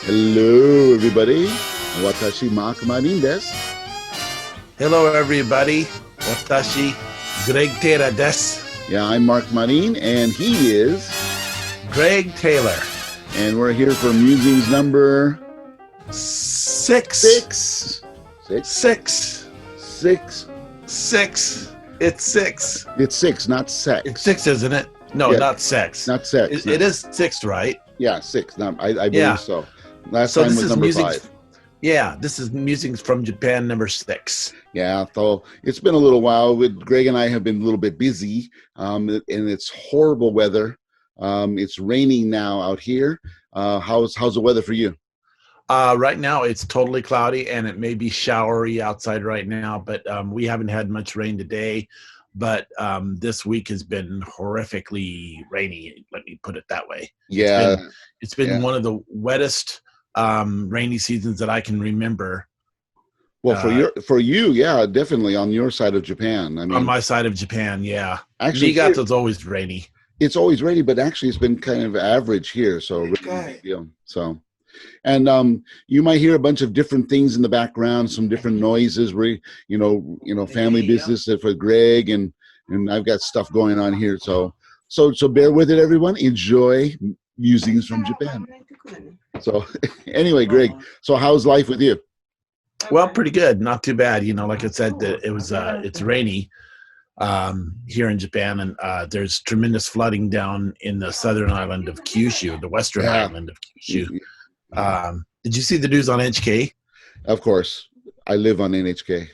Hello, everybody. Watashi Mark Marin desu. Hello, everybody. Watashi, Greg Taylor des. Yeah, I'm Mark Marin, and he is. Greg Taylor. And we're here for Musings number Six. six. Six. Six. Six. It's six. It's six, not It's sex. six, isn't it? No, Yeah, not sex. not sex. It is six, right? Yeah, six. No, I Yeah. believe so. Last So time this was is number musings. 5. Yeah, this is musings from Japan, number 6. Yeah, so it's been a little while. Greg and I have been a little bit busy, and it's horrible weather. It's raining now out here. How's the weather for you? Right now, it's totally cloudy and it may be showery outside right now, but we haven't had much rain today. But this week has been horrifically rainy. Let me put it that way. It's Yeah, been it's been yeah. one of the wettest rainy seasons that I can remember Well, uh, for you, yeah, definitely on your side of Japan. I on mean, my side of Japan. Yeah, actually here Niigata's always rainy. it's always rainy, but actually it's been kind of average here, so really no big deal. So, and you might hear a bunch of different things in the background, some different noises. Where family business for Greg, and I've got stuff going on here. So bear with it, everyone. Enjoy musings from Japan. So, anyway, Greg. So, how's life with you? Well, pretty good, not too bad. Like I said, it's rainy here in Japan, and there's tremendous flooding down in the southern island of Kyushu, the western Yeah, island of Kyushu. Did you see the news on HK? of course. I live on NHK.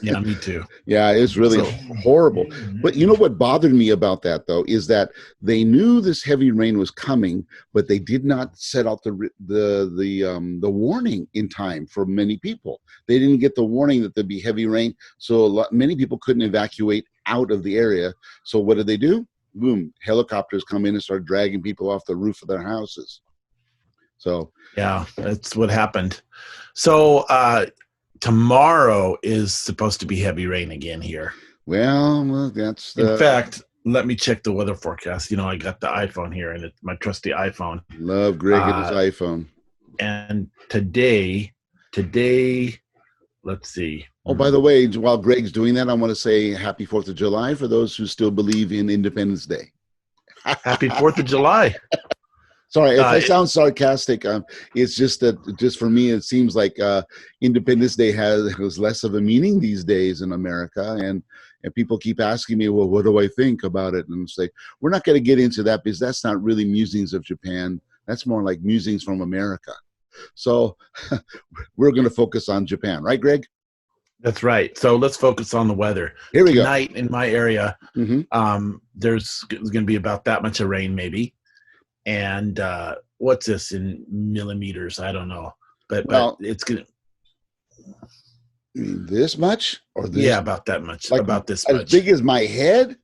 Yeah, me too. Yeah, it's really So, horrible. But you know what bothered me about that though is that they knew this heavy rain was coming, but they did not set out the warning in time for many people. They didn't get the warning that there'd be heavy rain, so many people couldn't evacuate out of the area. So what did they do? Boom! Helicopters come in and start dragging people off the roof of their houses. So yeah, that's what happened. So tomorrow is supposed to be heavy rain again here. well, that's In the fact, let me check the weather forecast. I got the iPhone here, and it's my trusty iPhone. love Greg and his Uh, iPhone. and today, let's see. Oh, by the way, while Greg's doing that, I want to say Happy 4th of July for those who still believe in Independence Day. Happy 4th of July. Sorry if I Uh, sound sarcastic. It's just that, just for me, it seems like Independence Day has less of a meaning these days in America, and people keep asking me, well, what do I think about it? And say, we're not going to get into that because that's not really musings of Japan. That's more like musings from America. So we're going to focus on Japan, right, Greg? that's right. So let's focus on the weather. Here we go. Tonight in my area, Hmm. there's going to be about that much of rain, maybe. And what's this in millimeters? I don't know, but Well, it's gonna. this much or Yeah, this about that much. like About this as much. big as my head?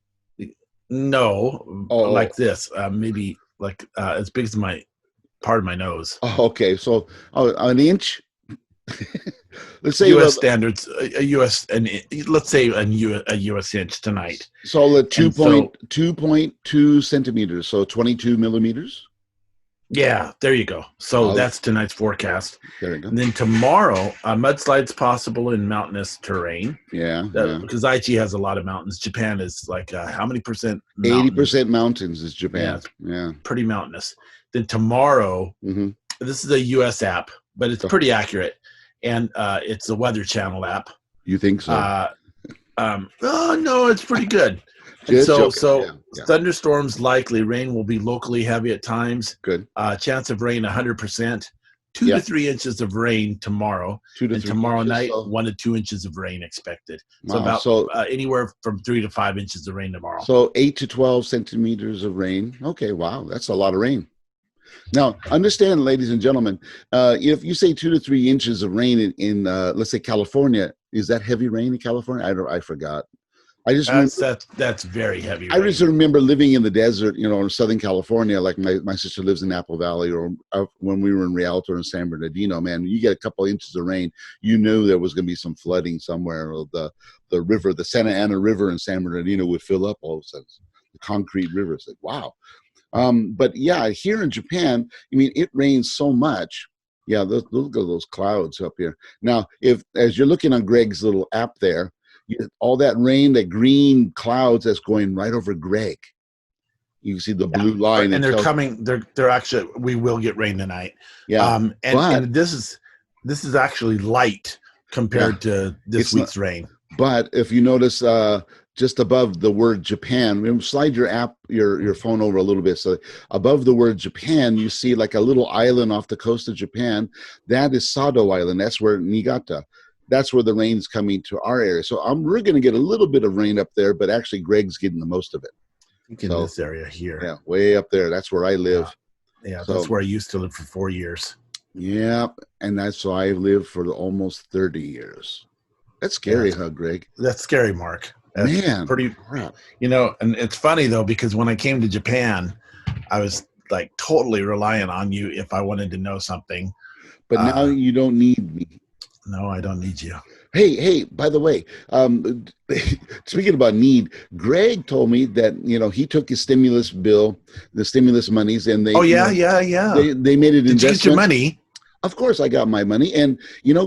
No, Oh, like this. Maybe like as big as my part of my nose. oh, okay. So an inch. Let's say U.S. standards, a U.S. and let's say a U.S. inch tonight, so and so 2.2 centimeters, so 22 millimeters. yeah, there you go. So Oh, that's tonight's forecast, there you go. and then tomorrow, mudslides possible in mountainous terrain. Yeah, yeah. Because Aichi has a lot of mountains. Japan is like how many percent mountains? 80% mountains is Yeah, Japan. it's Yeah. pretty mountainous. Then tomorrow, Hmm. this is a U.S. app, but it's pretty accurate, and it's a Weather Channel app. You think so? Uh, oh no, it's pretty good. And Just so, joking. so Yeah, yeah. thunderstorms likely. Rain will be locally heavy at times. Good. Chance of rain 100%. Two Yeah, to 3 inches of rain tomorrow, 2 to and 3 tomorrow inches. night So 1 to 2 inches of rain expected. So wow. about So anywhere from 3 to 5 inches of rain tomorrow. 8 to 12 centimeters of rain. Okay, wow, that's a lot of rain. Now, understand, ladies and gentlemen, if you say 2 to 3 inches of rain in let's say California, is that heavy rain in California? I forgot. I just remember. That's very heavy I just rain. remember living in the desert, in Southern California. Like my sister lives in Apple Valley, or when we were in Rialto and San Bernardino. Man, you get a couple inches of rain, you knew there was going to be some flooding somewhere. Or the river, the Santa Ana River in San Bernardino would fill up all of a sudden. The concrete river. It's like wow. But yeah, here in Japan, I mean, it rains so much. Yeah, look at those clouds up here. Now, if as you're looking on Greg's little app there, all that rain, that green clouds that's going right over Greg. You can see the Yeah, blue line. and It they're tells, coming. They're actually. We will get rain tonight. yeah, but And this is actually light yeah, compared to this it's not. week's rain. But if you notice, just above the word Japan, slide your app, your phone over a little bit. So above the word Japan, you see like a little island off the coast of Japan. That is Sado Island. That's where Niigata. That's where the rain's coming to our area. So we're going to get a little bit of rain up there, but actually Greg's getting the most of it. I think in So this area here. yeah, way up there. That's where I Yeah, live. yeah, that's So where I used to live for 4 years. yeah, and that's why I've lived for almost 30 years. That's Yeah, scary, huh, Greg? that's scary, Mark. That's Man, pretty. crap. And it's funny though because when I came to Japan, I was like totally reliant on you if I wanted to know something. But now Uh, you don't need me. no, I don't need you. Hey, by the way, speaking about need, Greg told me that, he took his stimulus bill, the stimulus monies, and Oh yeah, yeah, yeah. they made an Did you get your investment. money? Of course, I got my money. And,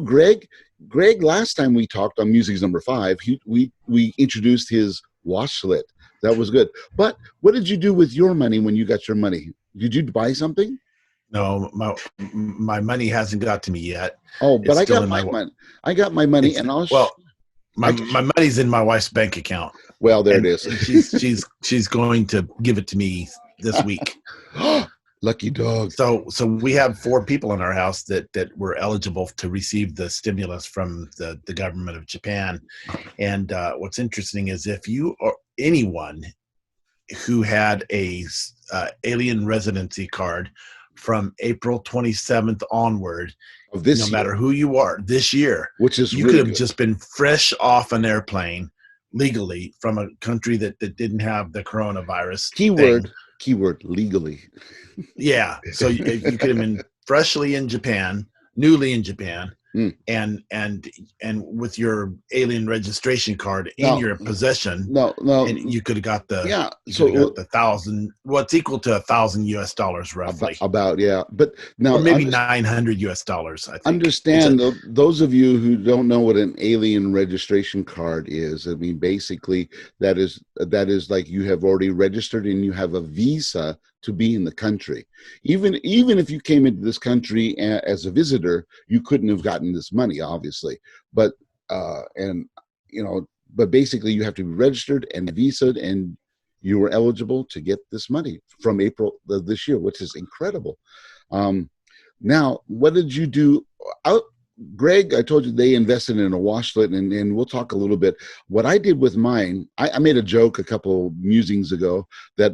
Greg, last time we talked on Musings number 5, we introduced his washlet. That was good. But what did you do with your money when you got your money? Did you buy something? No, my money hasn't got to me yet. Oh, but It's I still got in my my. money. I got my money, It's and well, my I can. my money's in my wife's bank account, Well, there it and, is. and she's going to give it to me this week. Lucky dog. So we have 4 people in our house that were eligible to receive the stimulus from the government of Japan. And what's interesting is if you or anyone who had a alien residency card from April 27th onward, Of no this matter year, who you are this year, which is you could really have good. just been fresh off an airplane legally from a country that didn't have the coronavirus thing. Keyword legally. Yeah. So you could have been freshly in Japan, newly in Japan, Mm. and with your alien registration card in No, your possession, no. and you could have got Yeah. the So 1,000, what's equal to $1,000 roughly, about yeah, but or now maybe $900. I think it's a understand those of you who don't know what an alien registration card is. I mean, basically, that is like you have already registered and you have a visa to be in the country. Even if you came into this country as a visitor, you couldn't have gotten this money, obviously. But and but basically, you have to be registered and visaed, and you were eligible to get this money from April of this year, which is incredible. Um, Now, what did you do? I, Greg, I told you they invested in a washlet, and we'll talk a little bit. What I did with mine, I made a joke a couple musings ago that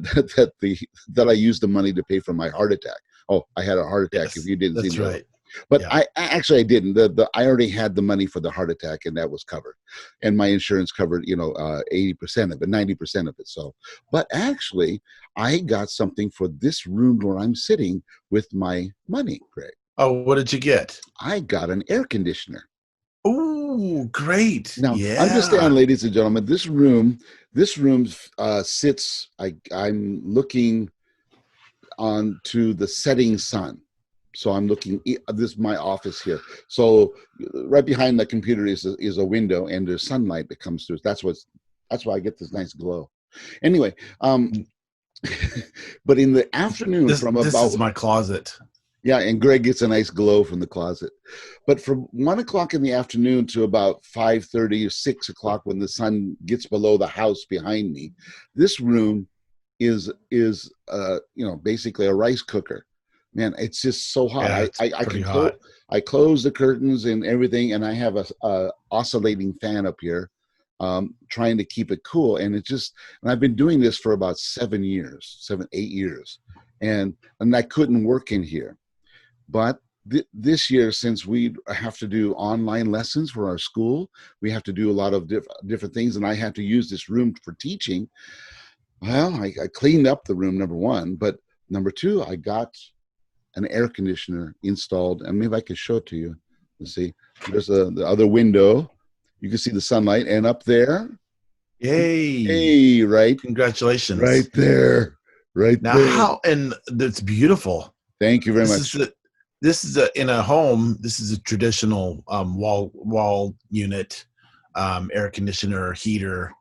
that I used the money to pay for my heart attack. Oh, I had a heart attack. If yes, you didn't see that's the other, right. but Yeah. I actually I didn't. I already had the money for the heart attack, and that was covered, and my insurance covered 80% of it, 90% of it. So, but actually, I got something for this room where I'm sitting with my money, Greg. Oh, what did you get? I got an air conditioner. Oh, great. Now, Yeah. understand, ladies and gentlemen, this room sits. I'm looking onto the setting sun. So I'm looking. This is my office here. So right behind the computer is a window, and there's sunlight that comes through. That's why I get this nice glow. Anyway, but in the afternoon, This from this about is my closet. yeah, and Greg gets a nice glow from the closet. But from 1 o'clock in the afternoon to about 5:30 or 6 o'clock, when the sun gets below the house behind me, this room is basically a rice cooker. Man, it's just so hot. Yeah, I it's I, I pretty can close hot. I close the curtains and everything, and I have a oscillating fan up here, trying to keep it cool. And I've been doing this for about 7 years, 8 years, and I couldn't work in here. But this year, since we have to do online lessons for our school, we have to do a lot of different things, and I have to use this room for teaching. Well, I cleaned up the room, number one, but number two, I got an air conditioner installed, and maybe I can show it to you. Let's see. There's the other window. You can see the sunlight, and up there, Yay. hey, right Congratulations. there, right Now there. how and that's beautiful. Thank you very This is much. the This is in a home. This is a traditional wall unit, air conditioner, heater,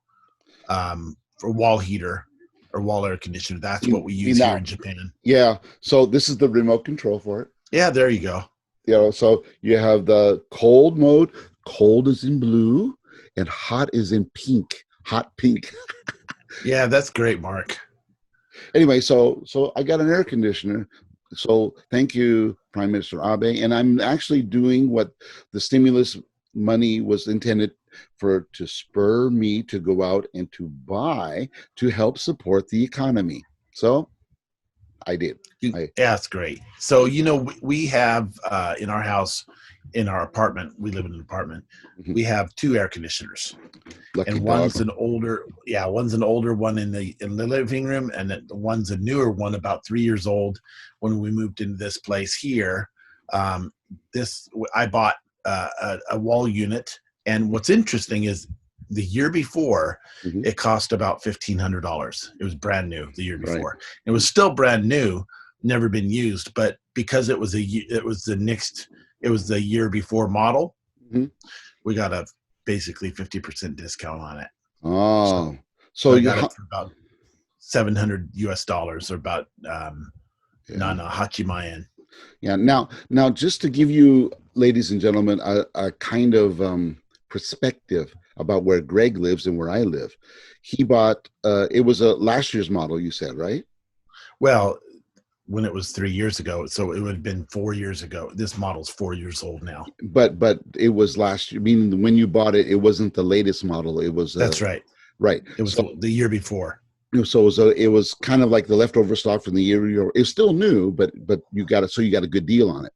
for wall heater or wall air conditioner. That's what we use here in Japan. Yeah. So this is the remote control for it. Yeah, there you go. So you have the cold mode. Cold is in blue, and hot is in pink. Hot pink. Yeah, that's great, Mark. Anyway, so I got an air conditioner. So thank you, Prime Minister Abe. And I'm actually doing what the stimulus money was intended for, to spur me to go out and to buy to help support the economy. So I did. Yeah, that's great. So, we have in our house, in our apartment, we live in an apartment, we have 2 air conditioners. Lucky and dog. One's an older one in the living room, and then one's a newer one, about 3 years old. When we moved into this place here, I bought a wall unit, and what's interesting is the year before, it cost about $1,500. It was brand new the year before. Right. It was still brand new, never been used, but because it was the year before model, we got a basically 50% discount on it. Oh, so I got it for about $700 US, or about hachimayen. Yeah. Now, just to give you, ladies and gentlemen, a kind of perspective about where Greg lives and where I live. He bought. It was a last year's model. You said, right? Well, when it was 3 years ago, so it would have been 4 years ago. This model's 4 years old now. But it was last year. Meaning, when you bought it, it wasn't the latest model. It was. That's right. Right. It was the year before. So it was kind of like the leftover stock from the year. It's still new, but you got it. So you got a good deal on it.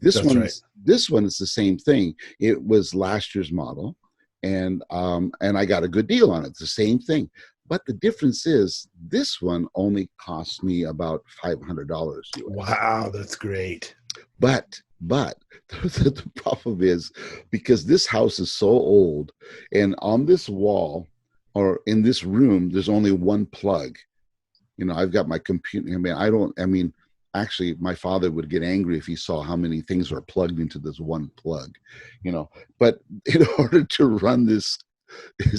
This one is the same thing. It was last year's model, and I got a good deal on it. It's the same thing. But the difference is this one only cost me about $500 US. Wow, that's great. But the problem is, because this house is so old, and on this wall or in this room, there's only one plug. I've got my computer. Actually, my father would get angry if he saw how many things are plugged into this one plug, But in order to run this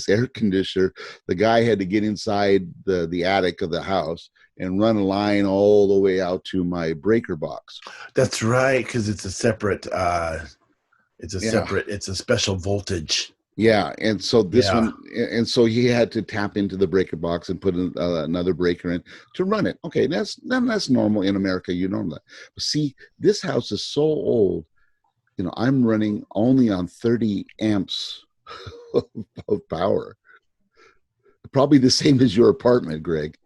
air conditioner, the guy had to get inside the attic of the house and run a line all the way out to my breaker box. That's right, because it's a separate. It's a special voltage. Yeah, and so so he had to tap into the breaker box and put another breaker in to run it. Okay, that's normal in America. You know that. But see, this house is so old. I'm running only on 30 amps of power. Probably the same as your apartment, Greg.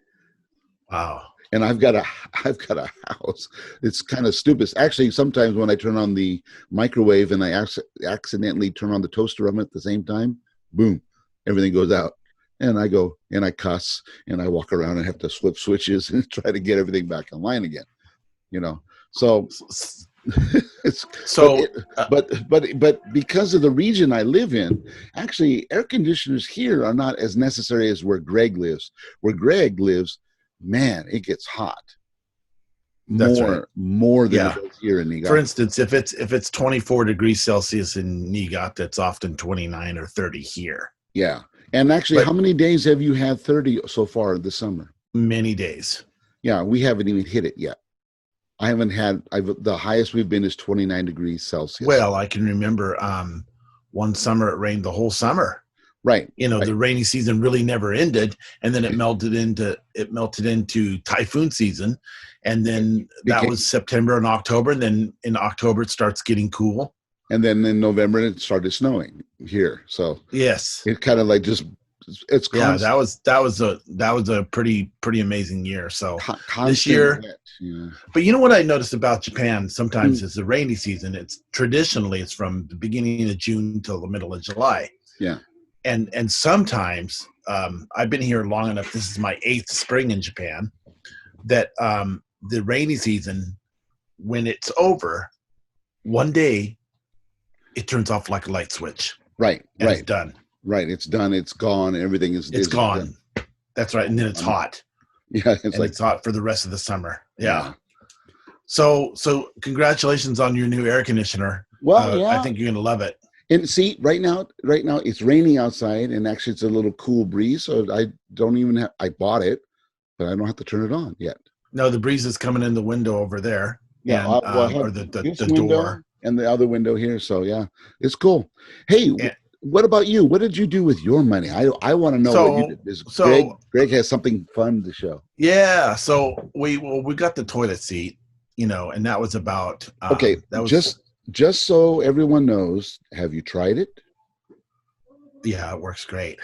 Wow. And I've got a house. It's kind of stupid. Actually, sometimes when I turn on the microwave and I accidentally turn on the toaster oven at the same time, boom, everything goes out. And I go and I cuss and I walk around and have to flip switches and try to get everything back online again. So but because of the region I live in, actually air conditioners here are not as necessary as where Greg lives. Where Greg lives, man, it gets hot. More than it does here in Niigata. For instance, if it's 24 degrees Celsius in Niigata, it's often 29 or 30 here. Yeah. And actually, how many days have you had 30 so far this summer? Many days. Yeah, we haven't even hit it yet. I haven't had. The highest we've been is 29 degrees Celsius. Well, I can remember one summer it rained the whole summer. Right. The rainy season really never ended, and then it melted into typhoon season, and then that was September and October, and then in October it starts getting cool. And then in November it started snowing here. So yes, it kind of like just it's constant. Yeah, that was a pretty amazing year. So this year, But you know what I noticed about Japan sometimes is the rainy season. It's traditionally from the beginning of June till the middle of July. Yeah. And sometimes I've been here long enough. This is my 8th spring in Japan. That the rainy season, when it's over, one day it turns off like a light switch. Right. And it's done. Right. It's done. It's gone. Everything is. It's gone. Done. That's right. And then it's hot. Yeah. It's hot for the rest of the summer. Yeah. So congratulations on your new air conditioner. Well, I yeah. think you're gonna love it. And see, right now it's raining outside, and actually it's a little cool breeze. So I don't even have. I bought it, but I don't have to turn it on yet. No, the breeze is coming in the window over there, Yeah, and well, I have or the this the window door. and the other window here. So yeah, it's cool. Hey, And what about you? What did you do with your money? I want to know what you so did. Because so Greg has something fun to show. yeah, so we got the toilet seat, and that was about Okay, that was just so everyone knows, have you tried it? yeah, it works great.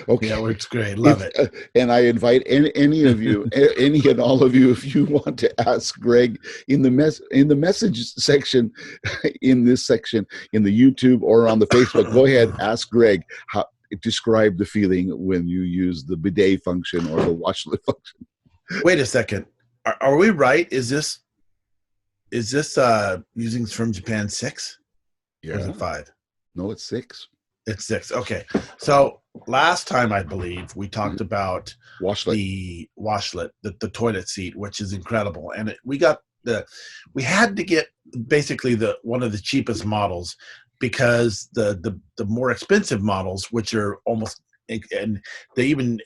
Okay. Yeah, it works great. Love If it. and I invite any of you, any and all of you, if you want to ask Greg in the message section, in this section, in the YouTube or on the Facebook, go ahead, ask Greg how describe the feeling when you use the bidet function or the washlet function. Wait a second. Are we right? Is this Musings from Japan 6 or is Yeah, it 5? no, it's 6. It's 6. Okay. So last time I believe we Mhm. talked about Washlet. the washlet, the toilet seat, which is incredible. And we had to get basically the one of the cheapest models because the more expensive models, which are almost and they even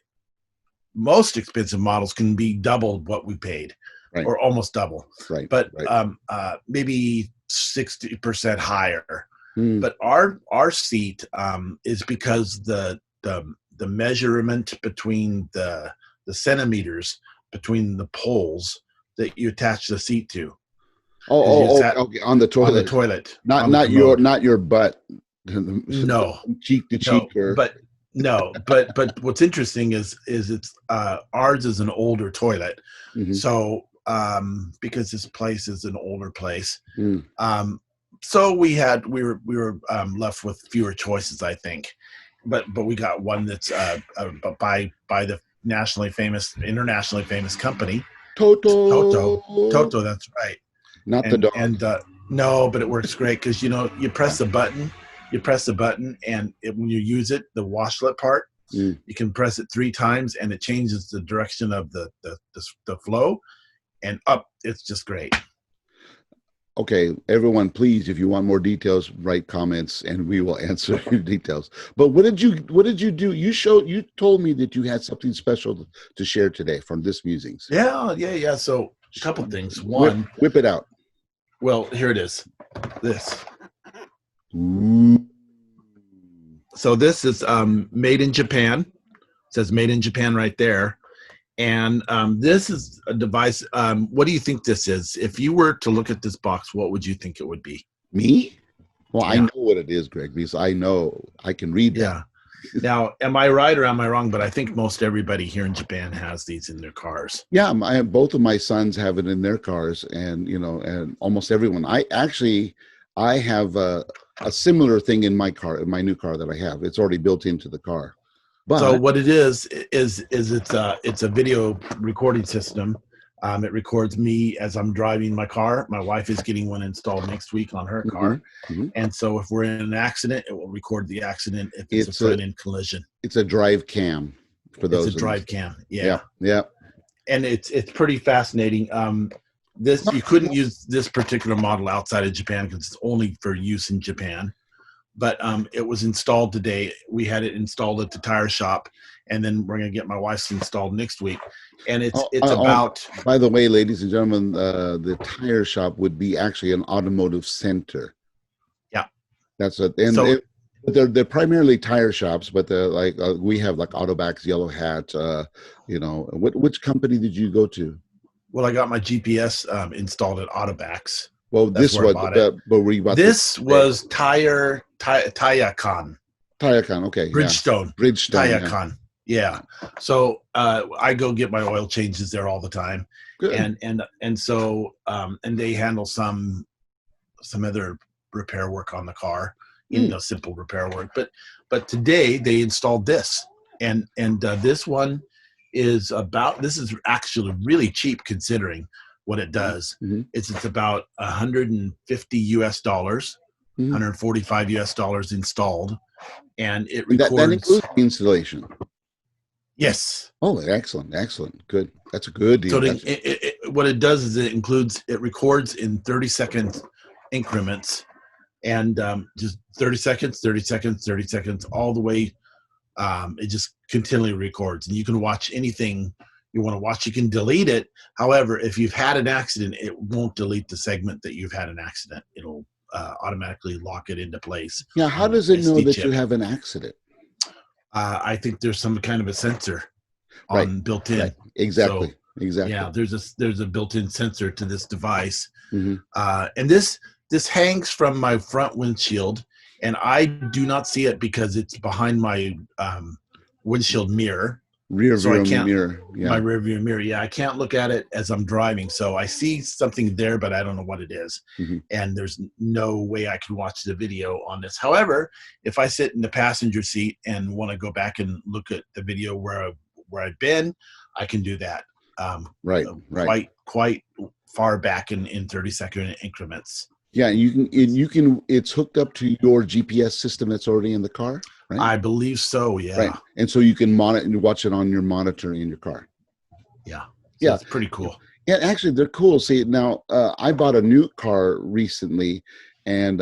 most expensive models can be double what we paid Right, or almost double, right, but right. maybe 60% higher. Mm. But our seat is because the measurement between the centimeters between the poles that you attach the seat to, because you Oh, sat okay, on the on the toilet, toilet not on the not your commode. not your butt, No, cheek to no, cheek, or but what's interesting is it's ours is an older toilet, Mhm. so because this place is an older place, Mm. um, so we were left with fewer choices, I think, but we got one that's by the internationally famous company, Toto, Toto. That's right. not the dog. And no, but it works great because you press the button, and when you use it, the washlet part, Mm. you can press it 3 times, and it changes the direction of the flow and up. It's just great. Okay, everyone, please, if you want more details, write comments and we will answer your details. But what did you do? You told me that you had something special to share today from this musings. Yeah. So a couple things. One, Whip it out. well, here it is. This. Ooh. So this is made in Japan. It says made in Japan right there. And this is a device. What do you think this is? If you were to look at this box, what would you think it would be? Me? Well, I Yeah. know what it is, Greg, because I know I can read that. Yeah. Now, am I right or am I wrong? But I think most everybody here in Japan has these in their cars. Yeah, both of my sons have it in their cars, and and almost everyone. I have a similar thing in my car, in my new car that I have. It's already built into the car, So but what it is it's a video recording system. It records me as I'm driving my car. My wife is getting one installed next week on her mhm, car. mhm. And so if we're in an accident, it will record the accident if it's a it's a front end collision. it's a drive cam for It's a those in this. drive cam. Yeah. Yeah, yeah. And it's pretty fascinating. This No, you couldn't use this particular model outside of Japan because it's only for use in Japan. But it was installed today. We had it installed at the tire shop, and then we're gonna get my wife's installed next week. And it's oh, it's about by the way, ladies and gentlemen, the tire shop would be actually an automotive center. yeah. That's a So they're primarily tire shops, but they're like we have like Autobacks, Yellow Hat. Which company did you go to? well, I got my GPS installed at Autobacks. Well, That's this where I was bought it. but we bought this This today. was Tayacon. Tirecon. Okay, yeah, Bridgestone. Bridgestone. Yeah, Tayacon. Yeah. So I go get my oil changes there all the time. good. And so and they handle some other repair work on the car, Mm. simple repair work. But today they installed this, and this is actually really cheap considering what it does. Mm-hmm. It's about 150 US dollars, Mm-hmm. 145 US dollars installed, and it And that records. includes the installation. Yes. Oh, excellent, excellent, good. That's a good So deal. That's what it does is it records in 30-second increments, and just 30 seconds, 30 seconds, 30 seconds, all the way. It just continually records, and you can watch anything you want to watch. You can delete it. However, if you've had an accident, it won't delete the segment that you've had an accident. It'll automatically lock it into place Yeah, how on the does it know SD that you chip. have an accident? I think there's some kind of a sensor Right, on built in. right, exactly, So exactly. yeah, there's a built-in sensor to this device, Hmm. and this hangs from my front windshield, and I do not see it because it's behind my windshield mirror. Rear So I view can't mirror, my yeah. rear view mirror. Yeah, I can't look at it as I'm driving. So I see something there, but I don't know what it is. Hmm. And there's no way I can watch the video on this. However, if I sit in the passenger seat and want to go back and look at the video where I've been, I can do that. Right, right. Quite far back in 30-second increments. Yeah, it's hooked up to your GPS system that's already in the car, right? I believe so. Right. Yeah. And so you can monitor and watch it on your monitor in your car. Yeah. So Yeah. it's pretty cool. Yeah, actually they're cool. See, now I bought a new car recently, and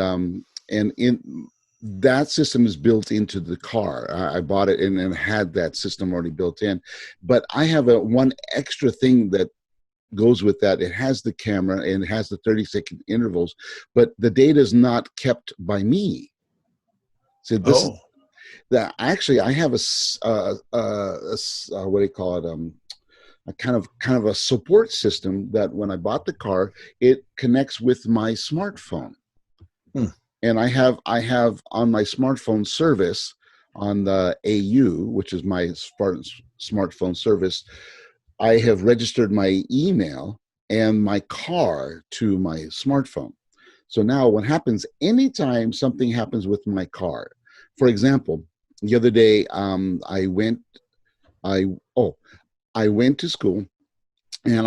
in that system is built into the car. I bought it and had that system already built in. But I have one extra thing that goes with that. It has the camera and it has the 30-second intervals, but the data is not kept by me. So this is Oh. that actually I have what do you call it? A kind of a support system that when I bought the car, it connects with my smartphone. Hmm. And I have on my smartphone service on the AU, which is my smartphone service. I have registered my email and my car to my smartphone. So now what happens anytime something happens with my car, for example, the other day, I, oh, I went to school and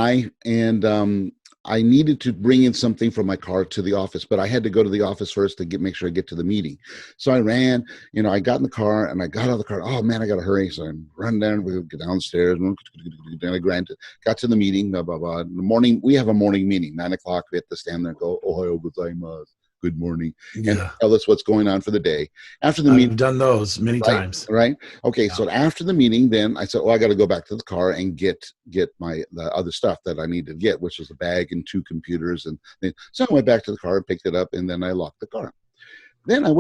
I needed to bring in something from my car to the office, but I had to go to the office first to make sure I get to the meeting. So I ran, I got in the car and I got out of the car. Oh man, I got to hurry. So I run down, we get downstairs, then I got to the meeting, blah, blah, blah. In the morning, we have a morning meeting, 9 o'clock. We have to stand there and go, Ohio gozaimasu, good morning, and Yeah. tell us what's going on for the day. After the meeting, I've done those many right, times. right. Okay, Yeah. so after the meeting, then I said, "Oh, I got to go back to the car and get the other stuff that I needed to get, which was a bag and two computers." And so I went back to the car, picked it up, and then I locked the car. Then I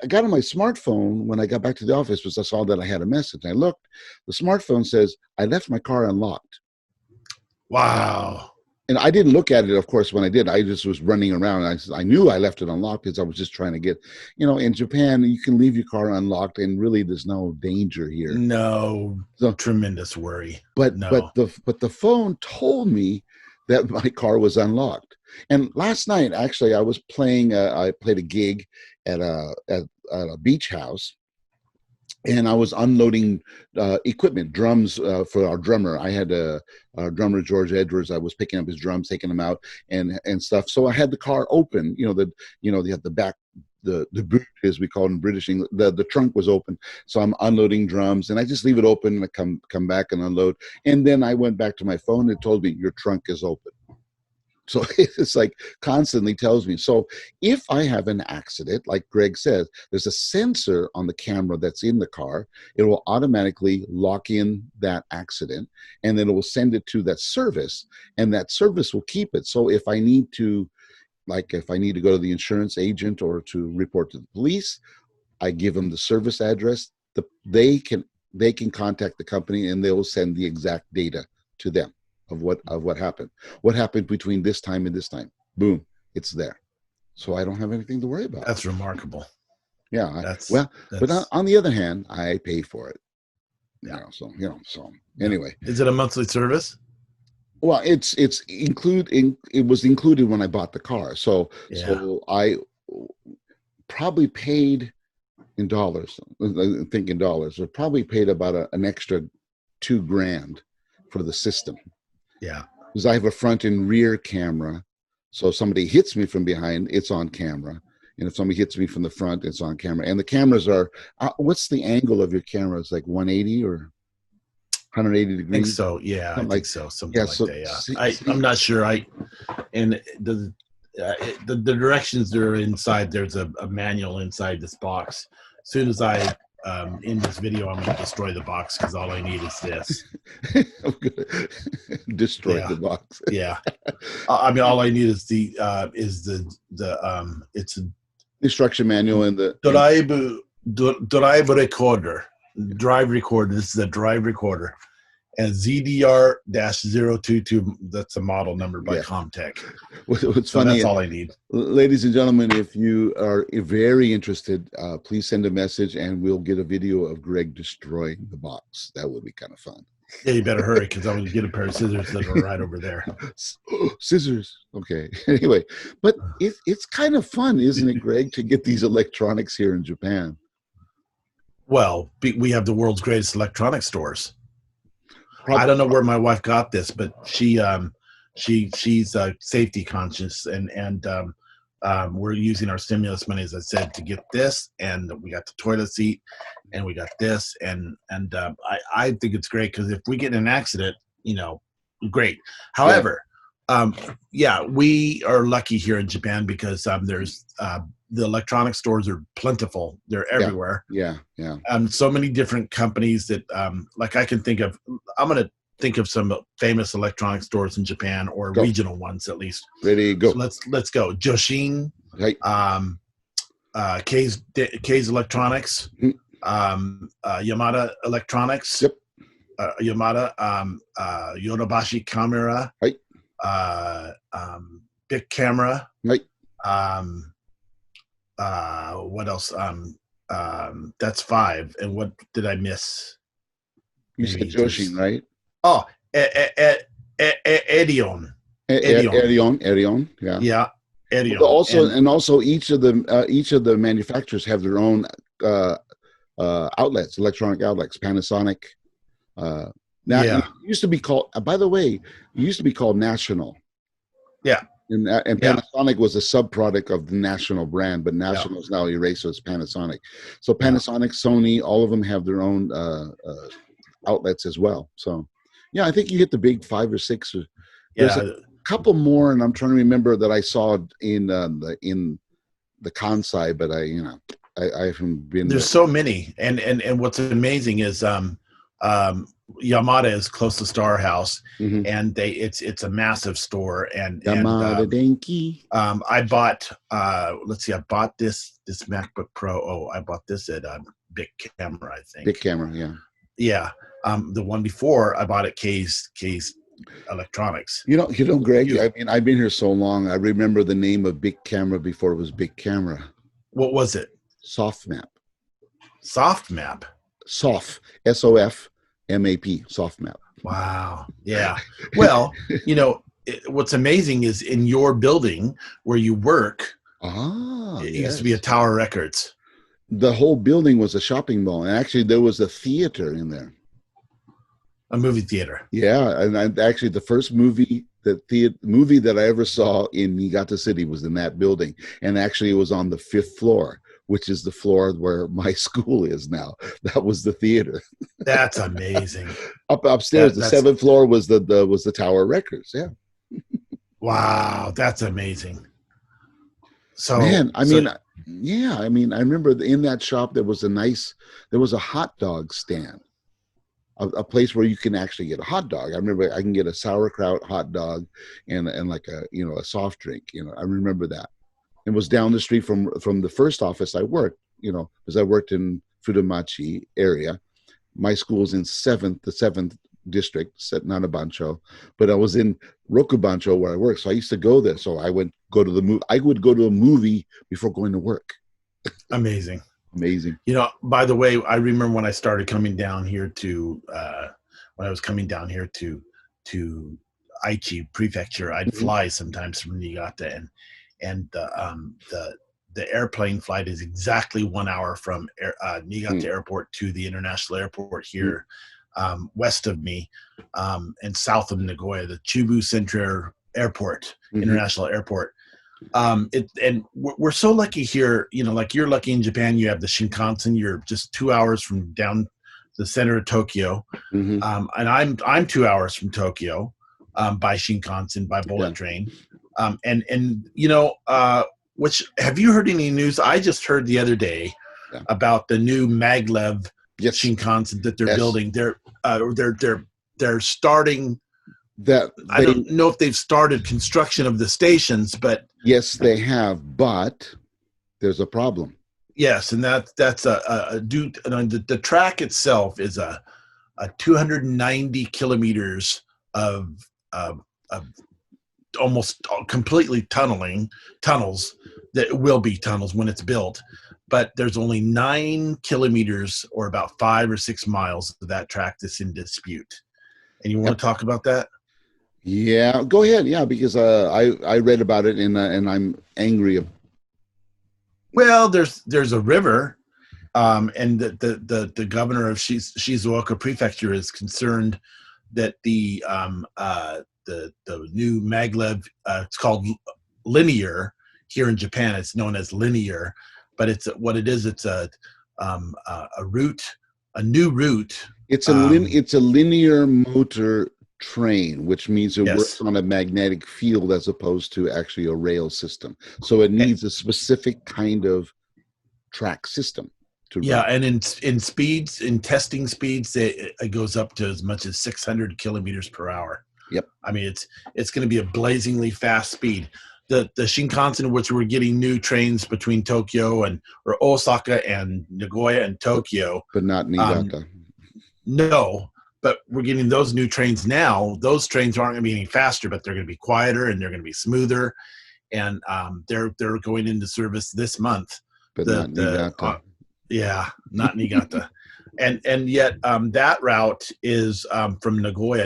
got on my smartphone when I got back to the office, because I saw that I had a message. I looked, the smartphone says I left my car unlocked. Wow. And I didn't look at it, of course, when I did. I just was running around. I knew I left it unlocked because I was just trying to get, in Japan, you can leave your car unlocked and really there's no danger here. No So, tremendous worry. but No. the phone told me that my car was unlocked. And last night, actually, I played a gig at a beach house, and I was unloading equipment, drums for our drummer. I had our drummer George Edwards. I was picking up his drums, taking them out, and stuff. So I had the car open. They had the back, the boot, as we call it in British English. The trunk was open, so I'm unloading drums, and I just leave it open, and I come back and unload. And then I went back to my phone. It told me your trunk is open. So it's like constantly tells me. So if I have an accident, like Greg says, there's a sensor on the camera that's in the car. It will automatically lock in that accident, and then it will send it to that service, and that service will keep it. So if I need to, go to the insurance agent or to report to the police, I give them the service address. They can contact the company, and they will send the exact data to them of what happened between this time and this time. Boom, it's there. So I don't have anything to worry about. That's remarkable. Yeah. That's But on the other hand, I pay for it. Yeah. So anyway. Is it a monthly service? Well, it was included when I bought the car. So Yeah. I probably paid in dollars. I think in dollars. I probably paid about an extra $2,000 for the system. Yeah. Because I have a front and rear camera. So if somebody hits me from behind, it's on camera. And if somebody hits me from the front, it's on camera. And the cameras are, what's the angle of your camera? It's like 180 or? 180 I think degrees, so. Yeah, I something think like. so. Something Yeah. like So that. Yeah. see, I'm see, not sure. And the directions that are inside. There's a manual inside this box. As soon as I in this video, I'm going to destroy the box because all I need is this. I'm gonna destroy Yeah. the box. Yeah. I mean, all I need is the it's a Instruction manual and the and drive recorder. Drive recorder. This is a drive recorder. And ZDR-022, that's a model number by yeah. Comtech. What's So funny, that's all I need. ladies and gentlemen, if you are very interested, please send a message and we'll get a video of Greg destroying the box. That would be kind of fun. Yeah, you better hurry because I'm going to get a pair of scissors that are right over there. Scissors. Okay. Anyway, but it's kind of fun, isn't it, Greg, to get these electronics here in Japan? Well, we have the world's greatest electronic stores. I Probably, don't know where my wife got this, but she's safety conscious, and we're using our stimulus money, as I said, to get this, and we got the toilet seat, and we got this, and I think it's great because if we get in an accident, great. yeah, However, yeah, we are lucky here in Japan because there's the electronic stores are plentiful; they're yeah, everywhere. yeah, yeah. So many different companies that like I can think of. I'm going to think of some famous electronic stores in Japan, or Go. regional ones at least. Ready, So go. let's go. Joshin, Right. K's Electronics, Mm. Yamada Electronics, Yep. Yamada, Yodobashi Camera, Right. Big Camera. Right. What else? That's 5. And what did I miss? You said Joshin, right? Oh, Edion. Erion, yeah. Yeah, Edion. Also, and also each of the manufacturers have their own outlets, electronic outlets. Panasonic. Now, yeah, it used to be called. By the way, it used to be called National. yeah, And yeah. Panasonic was a subproduct of the National brand, but National is now erased, so it's Panasonic. So Panasonic, Sony, all of them have their own outlets as well. So, yeah, I think you hit the big 5 or 6. There's a couple more, and I'm trying to remember that I saw in the Kansai, but I haven't been. There's so many, and what's amazing is Yamada is closest to our house, Mhm. and it's a massive store, and Yamada Denki. I bought let's see, I bought this MacBook Pro. Oh, I bought this at Big Camera, I think. Big Camera, yeah. Yeah. The one before I bought at K's Electronics. You know, Greg. I mean, I've been here so long. I remember the name of Big Camera before it was Big Camera. What was it? Softmap. Softmap. Soft. SOFMAP. Softmap. Wow. Yeah. Well, what's amazing is in your building where you work. It used to be a Tower Records. The whole building was a shopping mall, and actually there was a theater in there. A movie theater. Yeah, and actually the first movie that I ever saw in Niigata City was in that building, and actually it was on the 5th floor, which is the floor where my school is now. That was the theater. That's amazing. Upstairs, the 7th floor was the Tower Records. Yeah. Wow, that's amazing. So, man, I mean, I remember in that shop there was a hot dog stand. A place where you can actually get a hot dog. I remember I can get a sauerkraut hot dog and like a soft drink. I remember that. It was down the street from the first office I worked. Because I worked in Fudamachi area. My school's in the 7th district, Nanabancho, but I was in Rokubancho where I worked. So I used to go there. So I would go to a movie before going to work. Amazing. Amazing. By the way, I remember when I started coming down here to Aichi Prefecture, I'd fly sometimes from Niigata, and the airplane flight is exactly 1 hour from Niigata Airport to the international airport here west of me and south of Nagoya, the Chubu Central Airport, International Airport. And we're so lucky here, like you're lucky in Japan, you have the Shinkansen, you're just 2 hours from the center of Tokyo, Hmm. and I'm 2 hours from Tokyo by Shinkansen by Yeah. bullet train, and you know, which have you heard any news? I just heard the other day Yeah. about the new maglev Yes. Shinkansen that they're Yes. building. They're starting. That I they don't know if they've started construction of the stations, but Yes, they have, but there's a problem. yes, and that's a due. The track itself is a 290 kilometers of of almost completely tunnels that will be tunnels when it's built, but there's only 9 kilometers or about 5 or 6 miles of that track that's in dispute. And you want Yep. to talk about that? Yeah, go ahead. Yeah, because I read about it and I'm angry. Well, there's a river, and the governor of Shizuoka Prefecture is concerned that the new maglev, it's called linear here in Japan. It's known as linear, but it's what it is. It's a route, a new route. It's a linear motor train, which means it works Yes. on a magnetic field as opposed to actually a rail system. So it needs a specific kind of track system to Yeah, run. and in speeds, in testing speeds, it goes up to as much as 600 kilometers per hour. Yep. I mean, it's going to be a blazingly fast speed. The Shinkansen, which we're getting new trains between Tokyo and or Osaka and Nagoya and But Tokyo. but not Um, Niigata. no, but we're getting those new trains now. Those trains aren't going to be any faster, but they're going to be quieter and they're going to be smoother. And they're going into service this month. But not The Niigata. Yeah, not Niigata. And yet that route is from Nagoya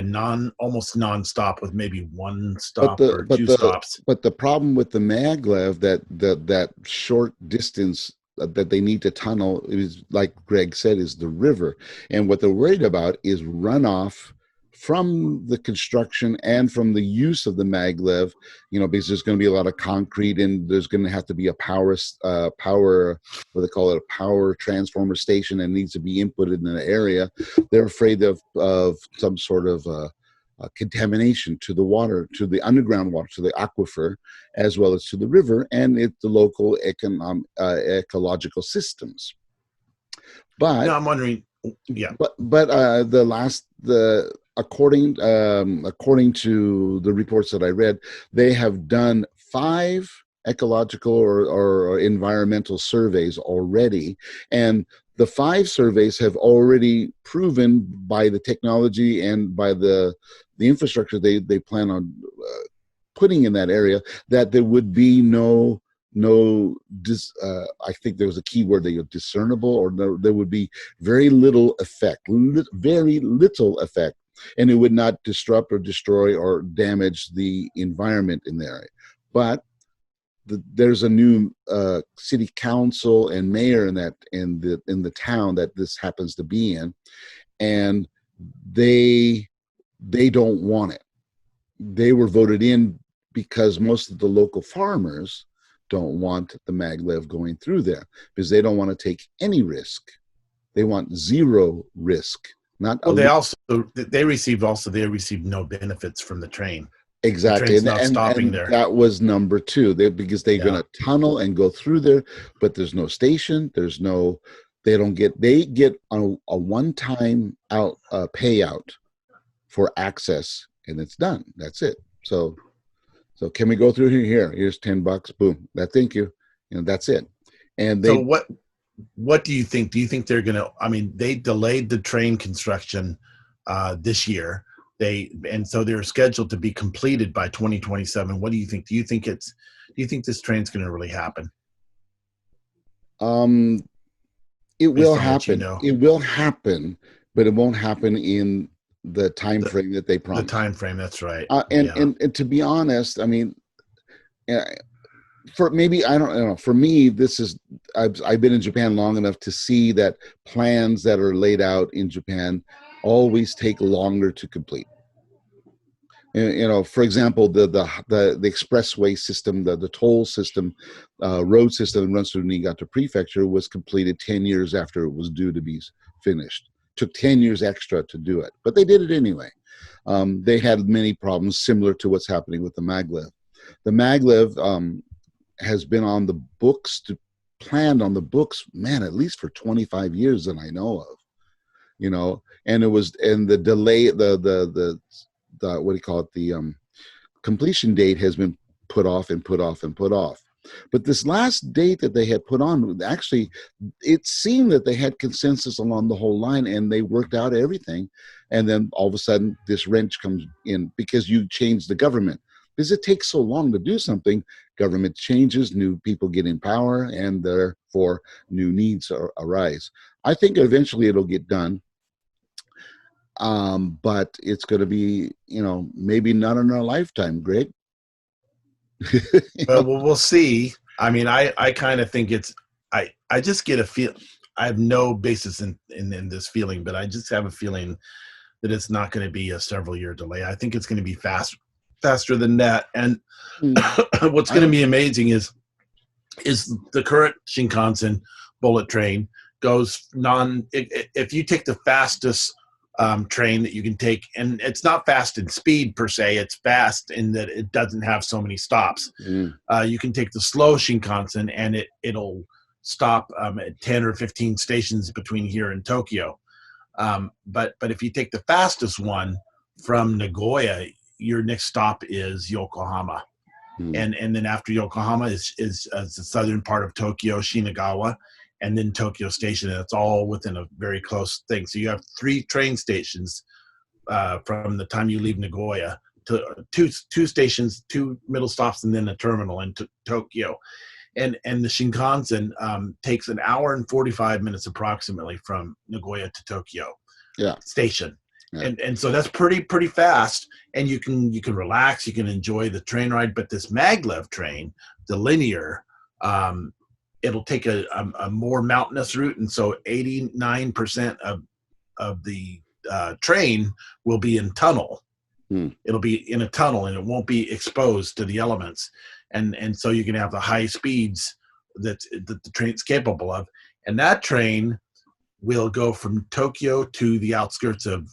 almost nonstop with maybe one But stop the or but two the stops. but the problem with the maglev, that short distance that they need to tunnel, is, like Greg said, is the river. And what they're worried about is runoff from the construction and from the use of the maglev, because there's going to be a lot of concrete and there's going to have to be a power, what they call it, a power transformer station, and needs to be inputted in an area. They're afraid of some sort of contamination to the water, to the underground water, to the aquifer, as well as to the river and the local ecological systems. But Now I'm wondering, yeah, the according to the reports that I read, they have done 5 ecological or environmental surveys already, and the 5 surveys have already proven by the technology and by the infrastructure they plan on putting in that area, that there would be I think there was a key word, that you're discernible, or no, there would be very little effect, very little effect, and it would not disrupt or destroy or damage the environment in the area. But there's a new city council and mayor in the town that this happens to be in, and they don't want it. They were voted in because most of the local farmers don't want the maglev going through there, because they don't want to take any risk. They want zero risk, not well, a they received no benefits from the train. The exactly. train's and not and stopping and there. that was number 2. Because they're going Yeah. to tunnel and go through there, but there's no station. They get a one-time out payout for access, and it's done. That's it. So can we go through here? Here's $10. Boom. Thank you. That's it. And So they what do you think? Do you think they're gonna? I mean, they delayed the train construction this year. So they're scheduled to be completed by 2027. What do you think? Do you think this train's going to really happen? um it will Based on what you happen. know, It will happen, but it won't happen in the time the frame that they the promised. time frame. That's right. And, Yeah. and and to be honest, I mean, uh, for maybe, I don't know, for me, this is, I've been in Japan long enough to see that plans that are laid out in Japan always take longer to complete. For example, the expressway system, the toll system, road system that runs through Niigata Prefecture was completed 10 years after it was due to be finished. took 10 years extra to do it, but they did it anyway. They had many problems similar to what's happening with the maglev. The maglev has been on the books, planned on the books, man, at least for 25 years that I know of. And the delay, the what do you call it, the completion date has been put off and put off and put off. But this last date that they had put on, actually, it seemed that they had consensus along the whole line, and they worked out everything. And then all of a sudden, this wrench comes in because you changed the government. Because it takes so long to do something, government changes, new people get in power, and therefore new needs arise. I think eventually it'll get done. But it's going to be, maybe not in our lifetime, Greg. Well, we'll see. I mean, I kind of think I just get a feel. I have no basis in this feeling, but I just have a feeling that it's not going to be a several year delay. I think it's going to be faster than that. And what's going to be amazing is the current Shinkansen bullet train goes if you take the fastest train that you can take, and it's not fast in speed per se, it's fast in that it doesn't have so many stops. You can take the slow Shinkansen and it'll stop at 10 or 15 stations between here and Tokyo. But if you take the fastest one from Nagoya, your next stop is Yokohama. And then after Yokohama is the southern part of Tokyo, Shinagawa, and then Tokyo Station, and it's all within a very close thing. So you have 3 train stations from the time you leave Nagoya to two stations, 2 middle stops, and then a terminal in Tokyo. And the Shinkansen takes an hour and 45 minutes approximately from Nagoya to Tokyo Station. Yeah. And so that's pretty fast, and you can relax, you can enjoy the train ride. But this maglev train, the linear, it'll take a more mountainous route, and so 89% of the train will be in tunnel. It'll be in a tunnel, and it won't be exposed to the elements, and so you can have the high speeds that the train's capable of. And that train will go from Tokyo to the outskirts of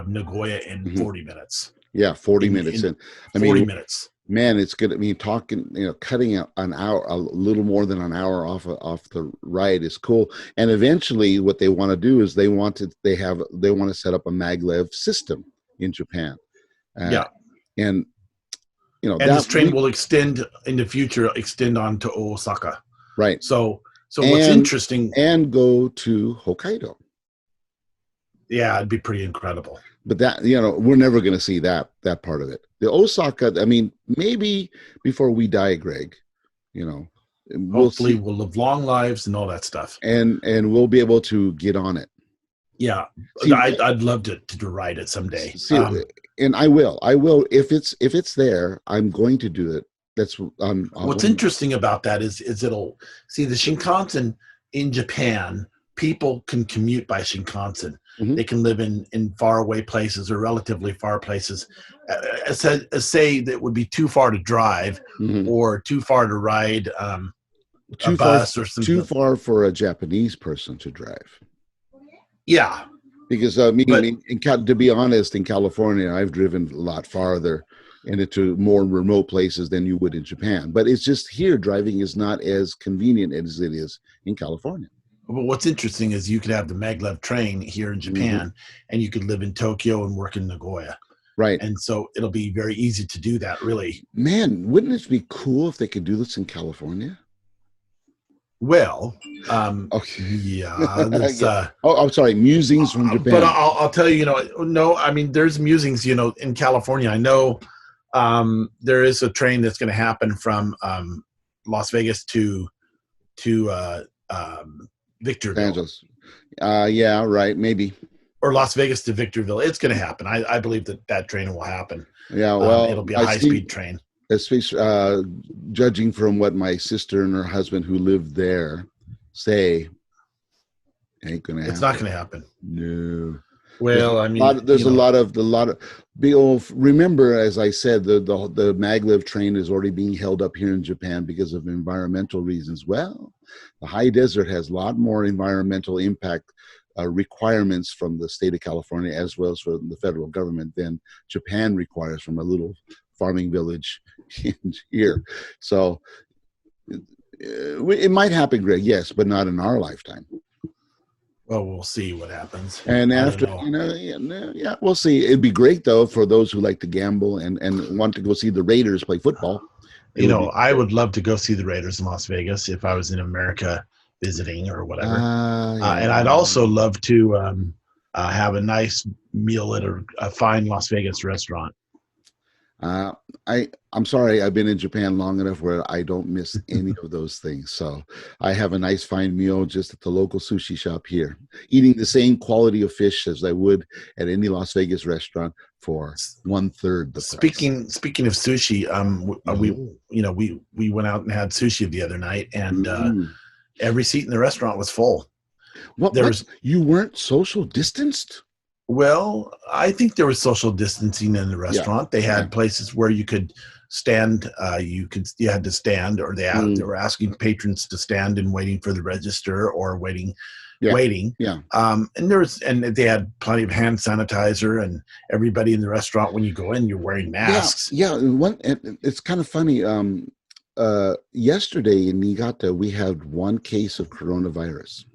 Nagoya in 40 minutes. Yeah, 40 minutes. And 40 minutes. Man, it's good. I mean, cutting out an hour, a little more than an hour off the ride is cool. And eventually, what they want to do is they want to set up a maglev system in Japan. And this train will extend in the future, extend on to Osaka. Right. So what's interesting, and go to Hokkaido. Yeah, it'd be pretty incredible. But that, we're never going to see that part of it. The Osaka, I mean, maybe before we die, Greg, hopefully we'll live long lives and all that stuff. And we'll be able to get on it. Yeah. I'd love to ride it someday. And I will. If it's there, I'm going to do it. That's what's interesting about that is it'll see the Shinkansen in Japan. People can commute by Shinkansen. They can live in faraway places or relatively far places. Say that would be too far to drive or too far to ride a bus or something. Too far for a Japanese person to drive. Yeah. Because, to be honest, in California, I've driven a lot farther and into more remote places than you would in Japan. But it's just here, driving is not as convenient as it is in California. But what's interesting is you could have the maglev train here in Japan, and you could live in Tokyo and work in Nagoya. Right. And so it'll be very easy to do that, really. Man, wouldn't it be cool if they could do this in California? Well, okay. Yeah. I'm sorry, Musings from Japan. But I'll tell you, there's Musings, in California. I know there is a train that's going to happen from Las Vegas to Victorville. Yeah, right, maybe. Or Las Vegas to Victorville. It's going to happen. I believe that train will happen. Yeah, well, it'll be a high-speed train. Judging from what my sister and her husband who lived there say, ain't going to happen. It's not going to happen. No. Well, there's a lot of remember, as I said, the maglev train is already being held up here in Japan because of environmental reasons. Well, the high desert has a lot more environmental impact requirements from the state of California as well as from the federal government than Japan requires from a little farming village here. So it might happen, Greg, yes, but not in our lifetime. Well, we'll see what happens. And I don't after, know. yeah, we'll see. It'd be great though for those who like to gamble and want to go see the Raiders play football. I would love to go see the Raiders in Las Vegas if I was in America visiting or whatever. Yeah. And I'd also love to have a nice meal at a fine Las Vegas restaurant. I'm sorry, I've been in Japan long enough where I don't miss any of those things. So I have a nice fine meal just at the local sushi shop here, eating the same quality of fish as I would at any Las Vegas restaurant for 1/3 the price. Speaking of sushi, we went out and had sushi the other night, and every seat in the restaurant was full. What? You weren't social distanced? Well, I think there was social distancing in the restaurant. They had places where you could stand. You had to stand, or they were asking patrons to stand and waiting for the register or waiting. Yeah. And they had plenty of hand sanitizer, and everybody in the restaurant, when you go in, you're wearing masks. Yeah. It's kind of funny. Yesterday in Niigata, we had one case of coronavirus.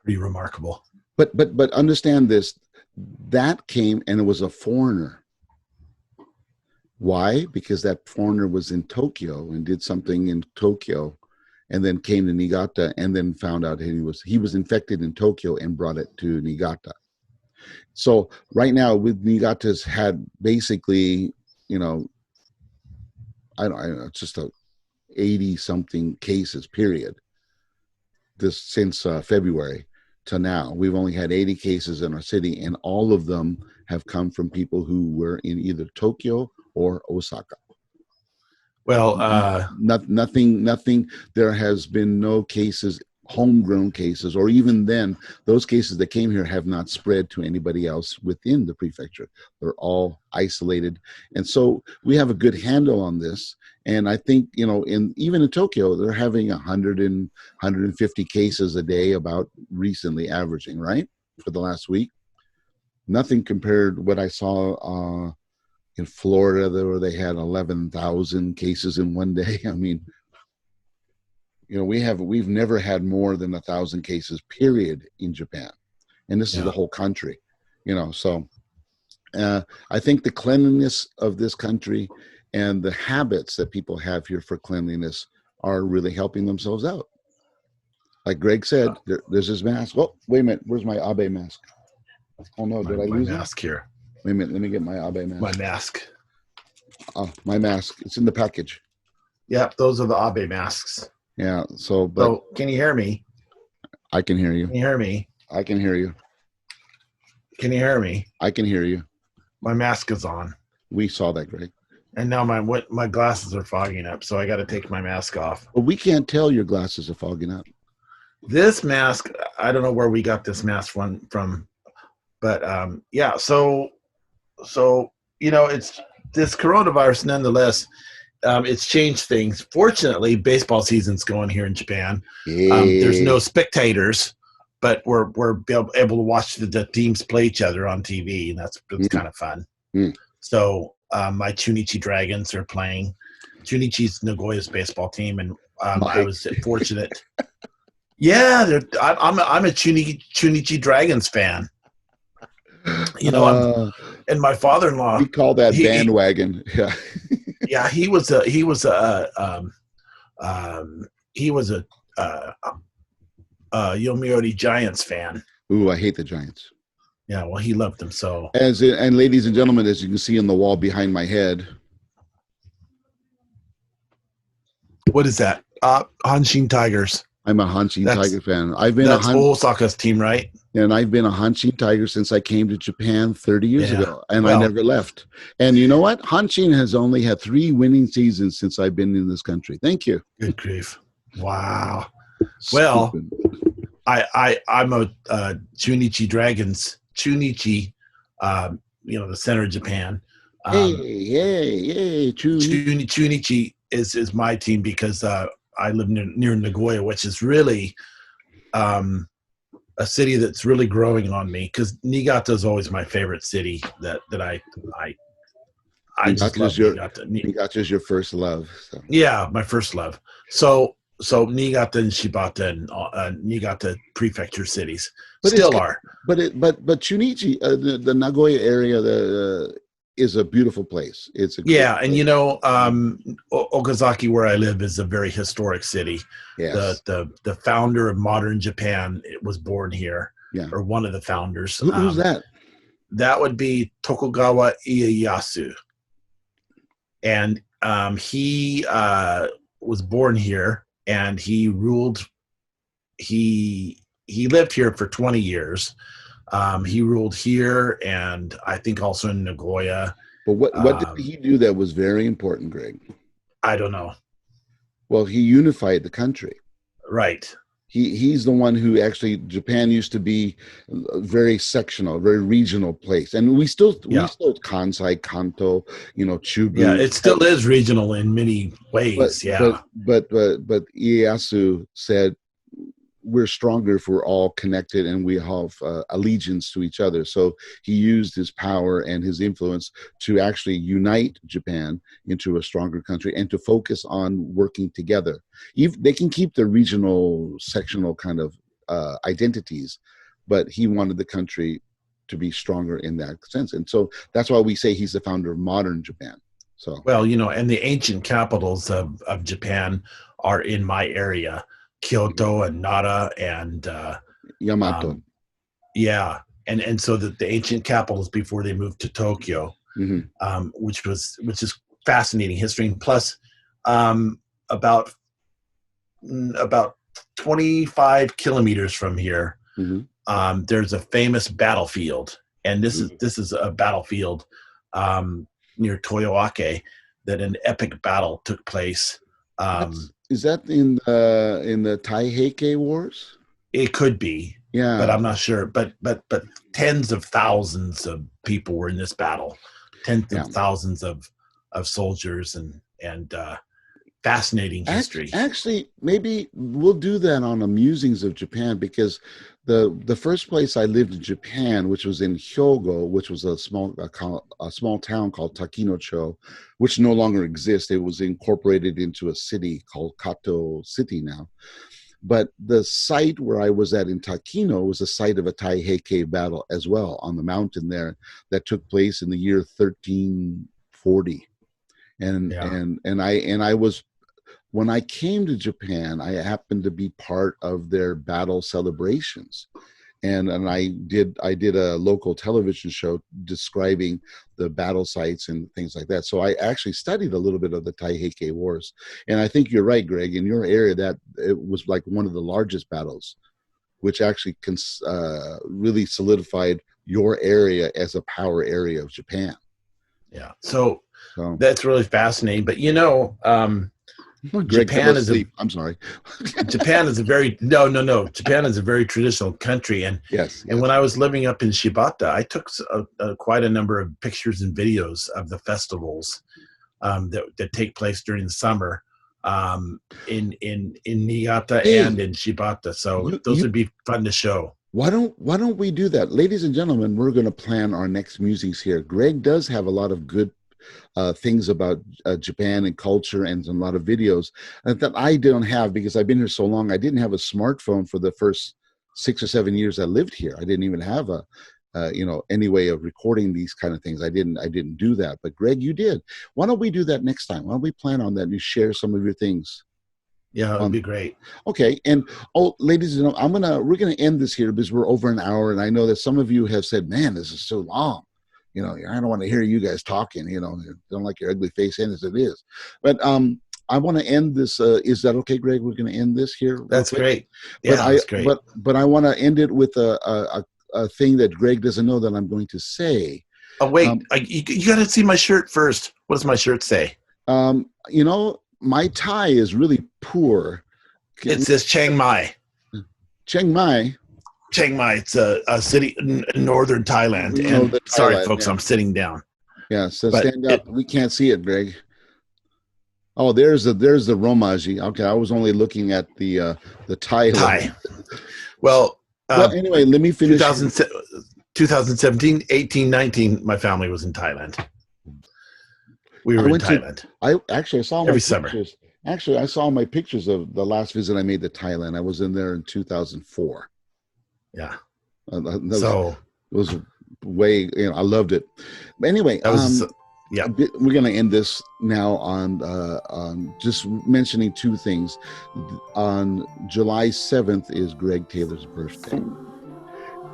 Pretty remarkable. But understand this, that came and it was a foreigner. Why? Because that foreigner was in Tokyo and did something in Tokyo and then came to Niigata and then found out he was infected in Tokyo and brought it to Niigata. So right now with Niigata's had basically, I don't know, it's just 80 something cases period. This since February. To now, we've only had 80 cases in our city, and all of them have come from people who were in either Tokyo or Osaka. Well, nothing. There has been no cases, homegrown cases, or even then, those cases that came here have not spread to anybody else within the prefecture. They're all isolated, and so we have a good handle on this. And I think, even in Tokyo, they're having 100 and 150 cases a day, about recently averaging, right, for the last week. Nothing compared to what I saw in Florida, where they had 11,000 cases in one day. I mean, we've never had more than 1,000 cases, period, in Japan, and this is the whole country. So I think the cleanliness of this country and the habits that people have here for cleanliness are really helping themselves out. Like Greg said, there's his mask. Oh, wait a minute. Where's my Abe mask? Oh, no. Did I lose my mask here? Wait a minute. Let me get my Abe mask. My mask. Oh, my mask. It's in the package. Yeah, those are the Abe masks. Yeah. So can you hear me? I can hear you. Can you hear me? I can hear you. Can you hear me? I can hear you. My mask is on. We saw that, Greg. And now my glasses are fogging up, so I got to take my mask off. But we can't tell your glasses are fogging up. This mask, I don't know where we got this mask from, but yeah. So it's this coronavirus. Nonetheless, it's changed things. Fortunately, baseball season's going here in Japan. There's no spectators, but we're able to watch the teams play each other on TV, and that's kind of fun. So my Chunichi Dragons are playing. Chunichi's Nagoya's baseball team, and I was fortunate. Yeah, I'm a Chunichi Dragons fan. And my father-in-law. We call that bandwagon. Yeah. Yeah, he was a Yomiuri Giants fan. Ooh, I hate the Giants. Yeah, well, he loved them so. And ladies and gentlemen, as you can see on the wall behind my head. What is that? Hanshin Tigers. I'm a Hanshin Tiger fan. That's Osaka's team, right? And I've been a Hanshin Tiger since I came to Japan 30 years ago, and I never left. And you know what? Hanshin has only had 3 winning seasons since I've been in this country. Thank you. Good grief! Wow. Well, I'm a Chunichi Dragons. Chunichi, the center of Japan. Hey, Chunichi is my team because I live near Nagoya, which is really a city that's really growing on me, because Niigata is always my favorite city. I just love Niigata's your Niigata. Niigata's your first love. So. Yeah, my first love. So Niigata and Shibata and Niigata prefecture cities But it's still are. but Chunichi, the Nagoya area, is a beautiful place. It's a great Yeah, and place. Okazaki, where I live, is a very historic city. Yes. The founder of modern Japan was born here, Yeah. or one of the founders. Who's that? That would be Tokugawa Ieyasu, and he was born here, and he ruled. He lived here for 20 years. He ruled here, and I think also in Nagoya. But what did Um, he do that was very important, Greg? I don't know. Well, he unified the country. Right. He's the one who actually, Japan used to be a very sectional, very regional place, and we Yeah. still Kansai, Kanto, Yeah. Chubu. It still is regional in many But ways. but Yeah. but but but Ieyasu said we're stronger if we're all connected and we have allegiance to each other. So he used his power and his influence to actually unite Japan into a stronger country and to focus on working together. They can keep their regional, sectional kind of identities, but he wanted the country to be stronger in that sense. And so that's why we say he's the founder of modern Japan. So, Well, and the ancient capitals of Japan are in my area, Kyoto and Nara, and Yamato. um, yeah, and so the ancient capitals before they moved to Tokyo, Mm-hmm. Which is fascinating history. And plus, um, about about 25 kilometers from here, Mm-hmm. there's a famous battlefield, and Mm-hmm. this is a battlefield near Toyoake that an epic battle took place. Is that in the Taiheke Wars? It could be, but Yeah, I'm not sure. But tens of thousands of people were in this battle, tens yeah. of thousands of soldiers, and fascinating history. Actually, maybe we'll do that on the Musings of Japan, because the first place I lived in Japan, which was in Hyogo, which was a small town called Takinocho, which no longer exists. It was incorporated into a city called Kato City now. But the site where I was at in Takino was the site of a Taiheke battle as well on the mountain there that took place in the year 1340. Yeah, And I was, when I came to Japan, I happened to be part of their battle celebrations. And I did a local television show describing the battle sites and things like that. So I actually studied a little bit of the Taiheke Wars, and I think you're right, Greg. In your area, that it was like one of the largest battles, which actually really solidified your area as a power area of Japan. yeah. So So, that's really fascinating. But Greg fell Japan is a asleep. I'm sorry. Japan is a very no. Japan is a very traditional country, Yes, and yes. when I was living up in Shibata, I took quite a number of pictures and videos of the festivals that take place during the summer in Niigata Hey, and in Shibata. So you those you would be fun to show. why don't we do that, ladies and gentlemen? We're going to plan our next musings here. Greg does have a lot of good things about Japan and culture and a lot of videos that I don't have because I've been here so long. I didn't have a smartphone for the first 6 or 7 years I lived here. I didn't even have a any way of recording these kind of things. I didn't do that. But Greg, you did. Why don't we do that next time? Why don't we plan on that and you share some of your things? Yeah, it would be great. Okay, and ladies and gentlemen, we're gonna end this here because we're over an hour, and I know that some of you have said, "Man, this is so long." I don't want to hear you guys talking. Don't like your ugly face in as it is. But I want to end this. Is that okay, Greg? We're going to end this here real That's quick. great. But Yeah, that's great. but I want to end it with a thing that Greg doesn't know that I'm going to say. Oh wait, Um, you got to see my shirt first. What does my shirt say? my Thai is really poor. It says Chiang Mai. Chiang Mai. Chiang Mai. It's a city in northern Thailand. No, And the sorry, Thailand. folks, Yeah, I'm sitting down. yeah. So But stand up. We can't see it, Greg. Oh, there's the Romaji. Okay, I was only looking at the Thailand. Thai. Well, Well, anyway, let me finish. 2017, 18, 19, my family was in Thailand. We I were in went to. Thailand I saw my every summer. pictures. Actually, I saw my pictures of the last visit I made to Thailand. I was in there in 2004. Yeah. That was, So it was way. I loved it. But anyway, that was, yeah. we're going to end this now on just mentioning two things. On July 7th is Greg Taylor's birthday.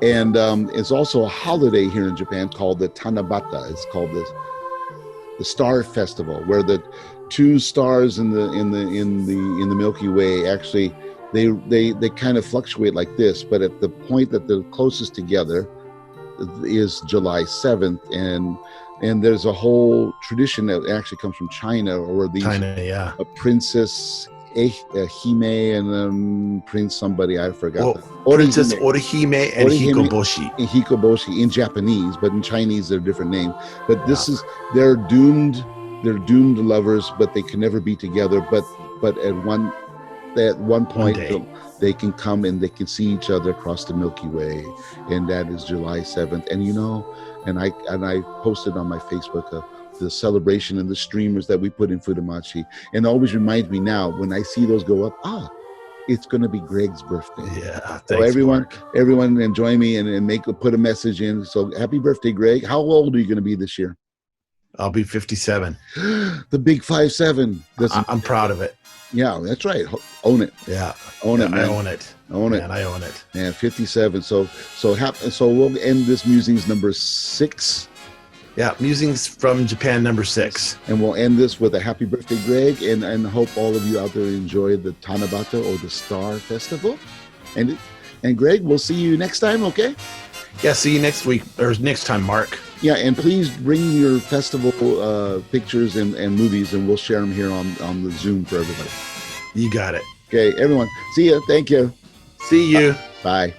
And it's also a holiday here in Japan called the Tanabata. It's called the Star Festival, where the two stars in the Milky Way actually they kind of fluctuate like this, but at the point that they're closest together is July 7th, and there's a whole tradition that actually comes from China, where these a princess Hime and Prince somebody, I forgot. Princess Orihime and Hikoboshi. Hikoboshi in Japanese, but in Chinese they're different names. But this is they're doomed lovers, but they can never be together. But at one point they can come and they can see each other across the Milky Way, and that is July 7th. And and I posted on my Facebook the celebration and the streamers that we put in Futamachi, and it always reminds me now when I see those go up, it's going to be Greg's birthday. Yeah. Thanks, so everyone join me and put a message in. So happy birthday, Greg. How old are you going to be this year? I'll be 57. The big 57. I'm proud of it. Yeah, that's right. Own it. Yeah. Own it, man. I own it. Own it. Man, I own it. Man, 57. So we'll end this Musings number 6. Yeah, Musings from Japan number 6. And we'll end this with a happy birthday, Greg, and hope all of you out there enjoy the Tanabata or the Star Festival. And Greg, we'll see you next time, okay? Yeah, see you next week, or next time, Mark. Yeah, and please bring your festival pictures and movies, and we'll share them here on the Zoom for everybody. You got it. Okay, everyone. See ya. Thank you. See you. Bye.